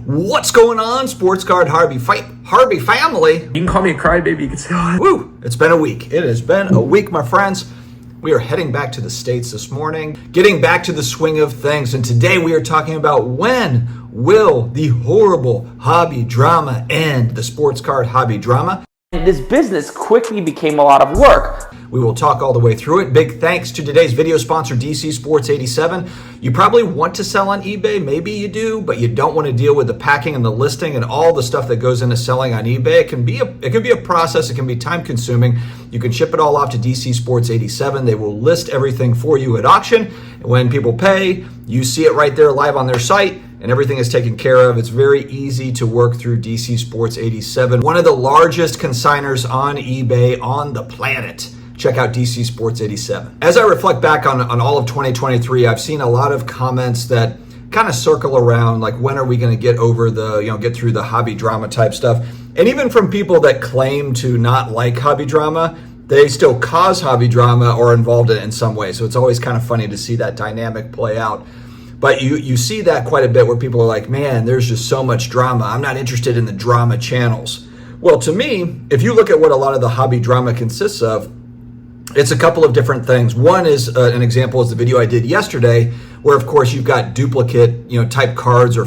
What's going on, Sports Card Harvey family? You can call me a crybaby. You can say, oh. Woo! It's been a week. It has been a week, my friends. We are heading back to the States this morning, getting back to the swing of things. And today we are talking about when will the horrible hobby drama end, the sports card hobby drama. This business quickly became a lot of work. We will talk all the way through it. Big thanks to today's video sponsor, DC Sports 87. You probably want to sell on eBay. Maybe you do, but you don't want to deal with the packing and the listing and all the stuff that goes into selling on eBay. It can be a process. It can be time consuming. You can ship it all off to DC Sports 87. They will list everything for you at auction. When people pay, you see it right there live on their site, and everything is taken care of. It's very easy to work through DC Sports 87, one of the largest consigners on eBay on the planet. Check out DC Sports 87. As I reflect back on all of 2023, I've seen a lot of comments that kind of circle around, like, when are we going to get over get through the hobby drama type stuff? And even from people that claim to not like hobby drama, they still cause hobby drama or are involved in it in some way. So it's always kind of funny to see that dynamic play out. But you see that quite a bit where people are like, man, there's just so much drama. I'm not interested in the drama channels. Well, to me, if you look at what a lot of the hobby drama consists of, it's a couple of different things. One is an example is the video I did yesterday, where of course you've got duplicate, type cards or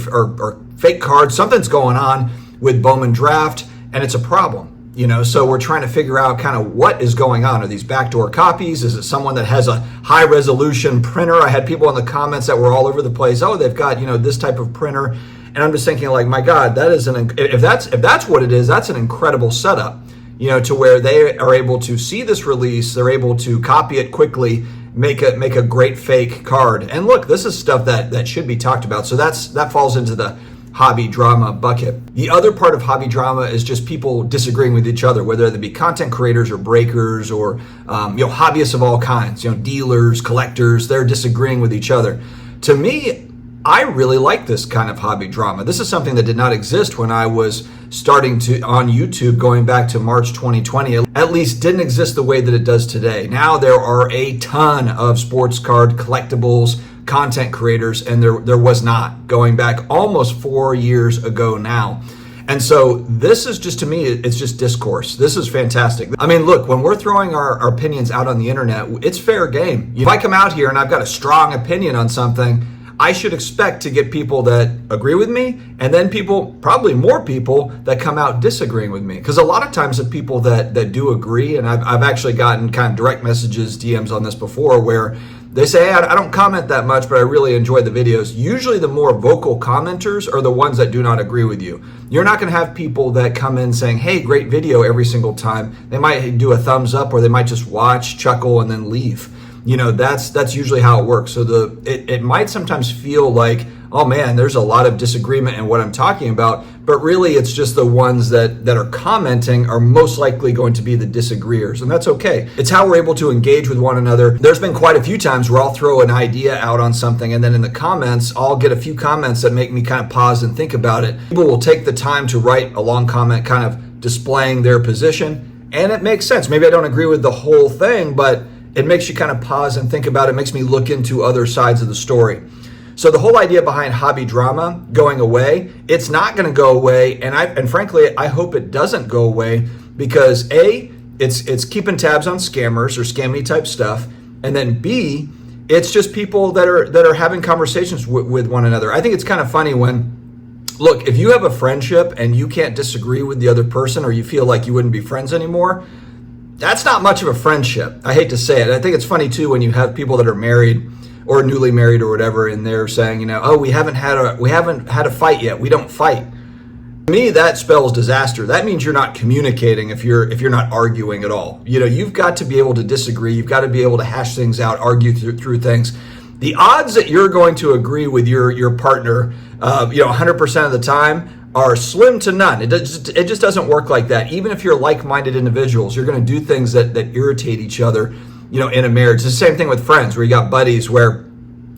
fake cards. Something's going on with Bowman Draft, and it's a problem. So we're trying to figure out kind of what is going on. Are these backdoor copies? Is it someone that has a high resolution printer? I had people in the comments that were all over the place. Oh, they've got this type of printer, and I'm just thinking, like, my God, that is if that's what it is, that's an incredible setup. To where they are able to see this release, they're able to copy it quickly, make a great fake card. And look, this is stuff that should be talked about. So that falls into the hobby drama bucket. The other part of hobby drama is just people disagreeing with each other, whether they be content creators or breakers or hobbyists of all kinds, dealers, collectors. They're disagreeing with each other. To me, I really like this kind of hobby drama. This is something that did not exist when I was starting on YouTube going back to March 2020. At least didn't exist the way that it does today. Now there are a ton of sports card collectibles content creators, and there was not going back almost 4 years ago now. And so this is just, to me, it's just discourse. This is fantastic. I mean, look, when we're throwing our opinions out on the internet, it's fair game. If I come out here and I've got a strong opinion on something, I should expect to get people that agree with me, and then probably more people that come out disagreeing with me. Because a lot of times the people that do agree, and I've actually gotten kind of direct messages, DMs on this before, where they say, hey, I don't comment that much, but I really enjoy the videos. Usually the more vocal commenters are the ones that do not agree with you. You're not going to have people that come in saying, hey, great video every single time. They might do a thumbs up, or they might just watch, chuckle, and then leave. That's usually how it works. So it might sometimes feel like, oh man, there's a lot of disagreement in what I'm talking about, but really it's just the ones that are commenting are most likely going to be the disagreeers, and that's okay. It's how we're able to engage with one another. There's been quite a few times where I'll throw an idea out on something, and then in the comments, I'll get a few comments that make me kind of pause and think about it. People will take the time to write a long comment kind of displaying their position, and it makes sense. Maybe I don't agree with the whole thing, but it makes you kind of pause and think about it. It makes me look into other sides of the story. So the whole idea behind hobby drama going away, it's not going to go away. And frankly, I hope it doesn't go away, because A, it's keeping tabs on scammers or scammy type stuff. And then B, it's just people that are having conversations with one another. I think it's kind of funny when, look, if you have a friendship and you can't disagree with the other person, or you feel like you wouldn't be friends anymore, that's not much of a friendship. I hate to say it. I think it's funny too when you have people that are married or newly married or whatever, and they're saying, oh, we haven't had a fight yet. We don't fight. To me, that spells disaster. That means you're not communicating if you're not arguing at all. You've got to be able to disagree. You've got to be able to hash things out, argue through things. The odds that you're going to agree with your partner, 100% of the time, are slim to none. It just doesn't work like that. Even if you're like-minded individuals, you're going to do things that irritate each other, in a marriage. It's the same thing with friends, where you got buddies where,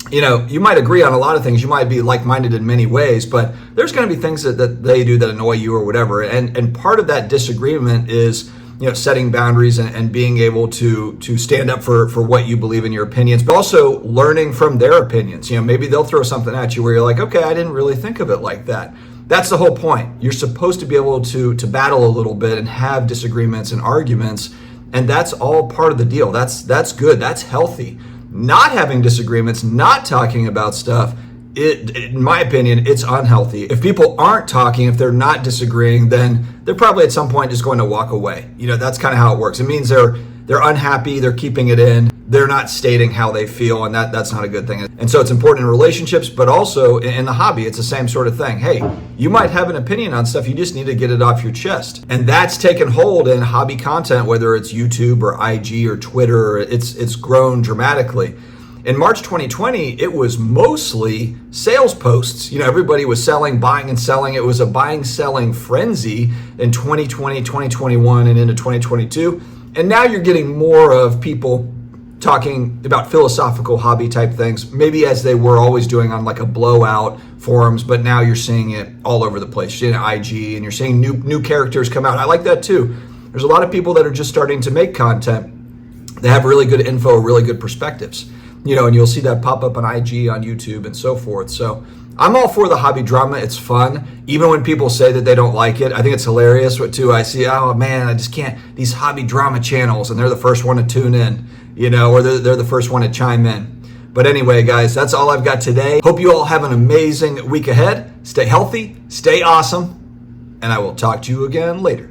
you might agree on a lot of things. You might be like-minded in many ways, but there's going to be things that they do that annoy you or whatever. And part of that disagreement is, setting boundaries and being able to stand up for what you believe in your opinions, but also learning from their opinions. Maybe they'll throw something at you where you're like, okay, I didn't really think of it like that. That's the whole point. You're supposed to be able to battle a little bit and have disagreements and arguments, and that's all part of the deal. That's good. That's healthy. Not having disagreements, not talking about stuff, in my opinion, it's unhealthy. If people aren't talking, if they're not disagreeing, then they're probably at some point just going to walk away. That's kind of how it works. It means they're unhappy, they're keeping it in, they're not stating how they feel, and that's not a good thing. And so it's important in relationships, but also in the hobby, it's the same sort of thing. Hey, you might have an opinion on stuff, you just need to get it off your chest. And that's taken hold in hobby content, whether it's YouTube or IG or Twitter. It's grown dramatically. In March 2020, it was mostly sales posts. Everybody was selling, buying and selling. It was a buying, selling frenzy in 2020, 2021, and into 2022. And now you're getting more of people talking about philosophical hobby type things, maybe as they were always doing on like a blowout forums, but now you're seeing it all over the place. You're seeing IG and you're seeing new characters come out. I like that too. There's a lot of people that are just starting to make content. They have really good info, really good perspectives. And you'll see that pop up on IG, on YouTube, and so forth. So I'm all for the hobby drama. It's fun. Even when people say that they don't like it, I think it's hilarious too. I see, oh man, I just can't, these hobby drama channels, and they're the first one to tune in, or they're the first one to chime in. But anyway, guys, that's all I've got today. Hope you all have an amazing week ahead. Stay healthy, stay awesome, and I will talk to you again later.